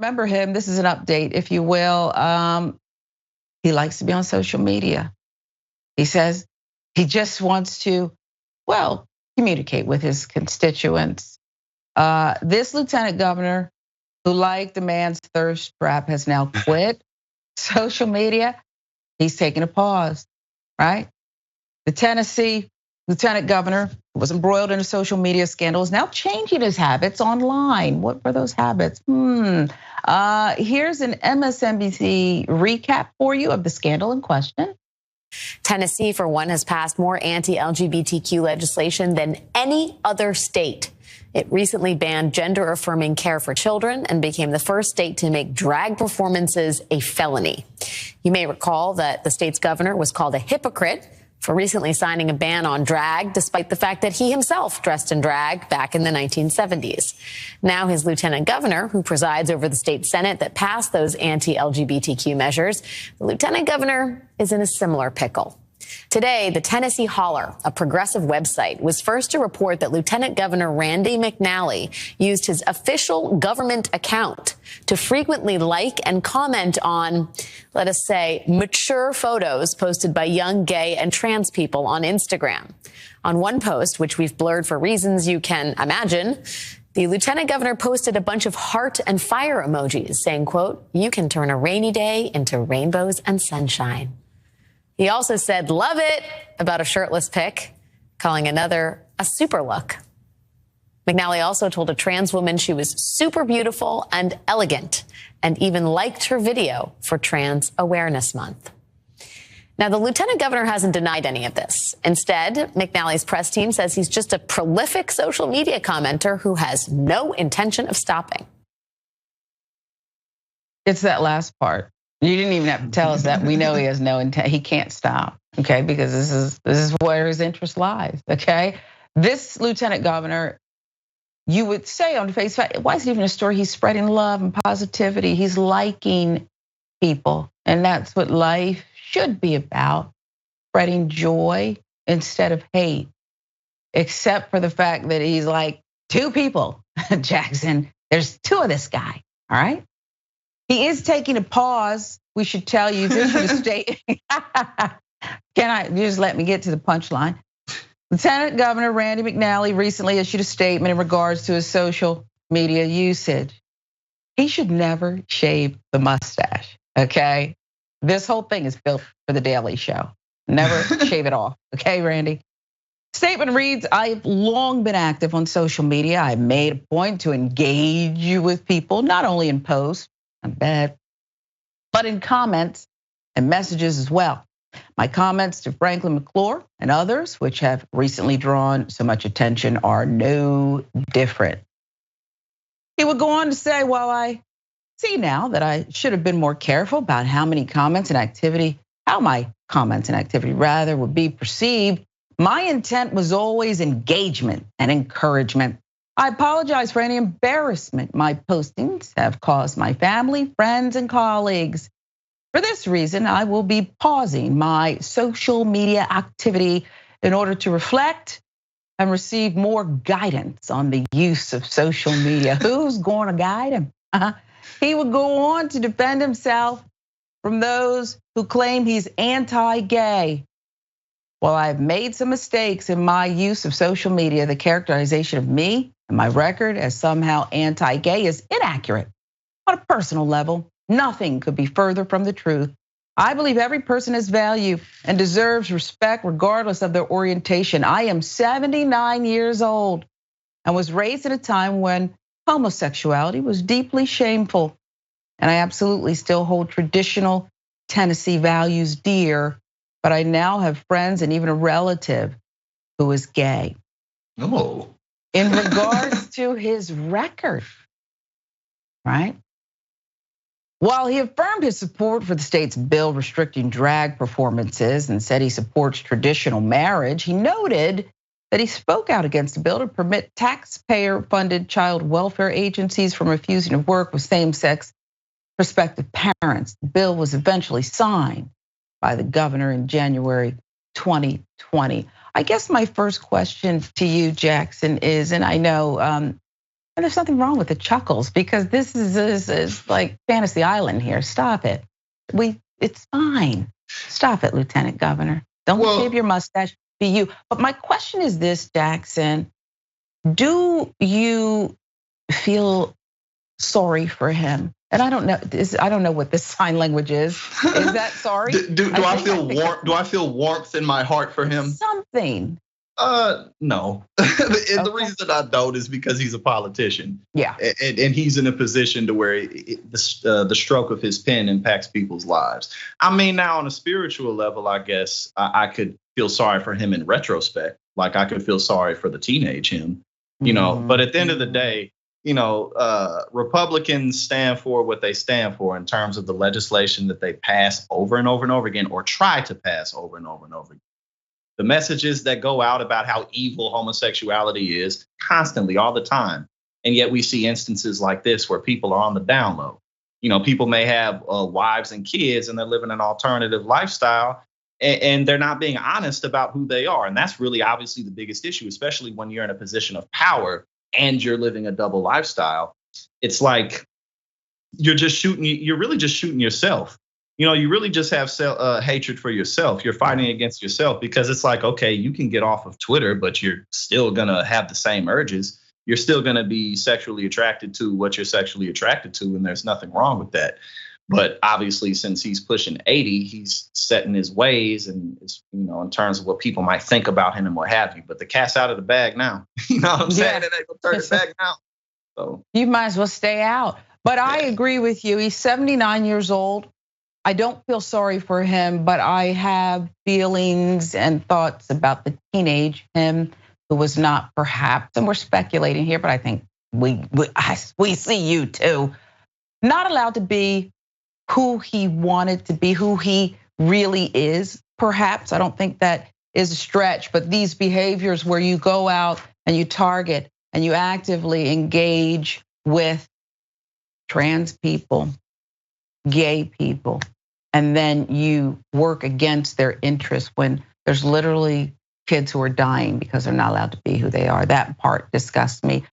remember him. This is an update, if you will. He likes to be on social media. He says he just wants to, well, communicate with his constituents. This lieutenant governor, who liked the man's thirst trap, has now quit social media. He's taking a pause, right? The Tennessee lieutenant governor, who was embroiled in a social media scandal, is now changing his habits online. What were those habits? Here's an MSNBC recap for you of the scandal in question. Tennessee, for one, has passed more anti-LGBTQ legislation than any other state. It recently banned gender-affirming care for children and became the first state to make drag performances a felony. You may recall that the state's governor was called a hypocrite for recently signing a ban on drag, despite the fact that he himself dressed in drag back in the 1970s. Now his lieutenant governor, who presides over the state Senate that passed those anti-LGBTQ measures, the lieutenant governor is in a similar pickle. Today, the Tennessee Holler, a progressive website, was first to report that Lieutenant Governor Randy McNally used his official government account to frequently like and comment on, let us say, mature photos posted by young gay and trans people on Instagram. On one post, which we've blurred for reasons you can imagine, the lieutenant governor posted a bunch of heart and fire emojis saying, quote, "You can turn a rainy day into rainbows and sunshine." He also said, "Love it," about a shirtless pic, calling another a super look. McNally also told a trans woman she was super beautiful and elegant, and even liked her video for Trans Awareness Month. Now, the lieutenant governor hasn't denied any of this. Instead, McNally's press team says he's just a prolific social media commenter who has no intention of stopping. It's that last part. You didn't even have to tell us that. We know he has no intent. He can't stop, okay? Because this is where his interest lies, okay? This lieutenant governor, you would say on face value, why is it even a story? He's spreading love and positivity. He's liking people, and that's what life should be about: spreading joy instead of hate. Except for the fact that he's like two people, Jackson. There's two of this guy, all right? He is taking a pause. We should tell you this is a state. You just let me get to the punchline? Lieutenant Governor Randy McNally recently issued a statement in regards to his social media usage. He should never shave the mustache, okay? This whole thing is built for the Daily Show. Never shave it off, okay, Randy? Statement reads, "I've long been active on social media. I made a point to engage with people, not only in posts, not bad, but in comments and messages as well. My comments to Franklin McClure and others, which have recently drawn so much attention, are no different." He would go on to say, "Well, I see now that I should have been more careful about how my comments and activity rather would be perceived. My intent was always engagement and encouragement. I apologize for any embarrassment my postings have caused my family, friends, and colleagues. For this reason, I will be pausing my social media activity in order to reflect and receive more guidance on the use of social media." Who's going to guide him? He would go on to defend himself from those who claim he's anti-gay. "While I've made some mistakes in my use of social media, the characterization of me and my record as somehow anti-gay is inaccurate. On a personal level, nothing could be further from the truth. I believe every person has value and deserves respect regardless of their orientation. I am 79 years old and was raised at a time when homosexuality was deeply shameful. And I absolutely still hold traditional Tennessee values dear, but I now have friends and even a relative who is gay." Oh. In regards to his record, right? While he affirmed his support for the state's bill restricting drag performances and said he supports traditional marriage, he noted that he spoke out against a bill to permit taxpayer-funded child welfare agencies from refusing to work with same-sex prospective parents. The bill was eventually signed by the governor in January 2020. I guess my first question to you, Jackson, is, and I know And there's nothing wrong with the chuckles because this is like Fantasy Island here. Stop it. It's fine. Stop it, Lieutenant Governor. Don't shave your mustache. Be you. But my question is this, Jackson. Do you feel sorry for him? And I don't know what this sign language is. Is that sorry? Do I feel warmth? Do I feel warmth in my heart for him? Something. No. The reason I don't is because he's a politician. Yeah. And he's in a position to where the stroke of his pen impacts people's lives. I mean, now on a spiritual level, I guess I could feel sorry for him in retrospect. Like I could feel sorry for the teenage him, but at the end of the day, Republicans stand for what they stand for in terms of the legislation that they pass over and over and over again, or try to pass over and over and over again. The messages that go out about how evil homosexuality is constantly, all the time. And yet we see instances like this where people are on the down low. People may have wives and kids and they're living an alternative lifestyle and they're not being honest about who they are. And that's really obviously the biggest issue, especially when you're in a position of power and you're living a double lifestyle. It's like you're really just shooting yourself. You really just have hatred for yourself. You're fighting against yourself because it's like, okay, you can get off of Twitter, but you're still going to have the same urges. You're still going to be sexually attracted to what you're sexually attracted to. And there's nothing wrong with that. But obviously, since he's pushing 80, he's set in his ways and in terms of what people might think about him and what have you. But the cat's out of the bag now. You know what I'm saying? And they will turn it back now. So you might as well stay out. But I agree with you. He's 79 years old. I don't feel sorry for him, but I have feelings and thoughts about the teenage him who was not perhaps, and we're speculating here, but I think we see you too, not allowed to be who he wanted to be, who he really is. Perhaps, I don't think that is a stretch, but these behaviors where you go out and you target and you actively engage with trans people, gay people, and then you work against their interests when there's literally kids who are dying because they're not allowed to be who they are. That part disgusts me.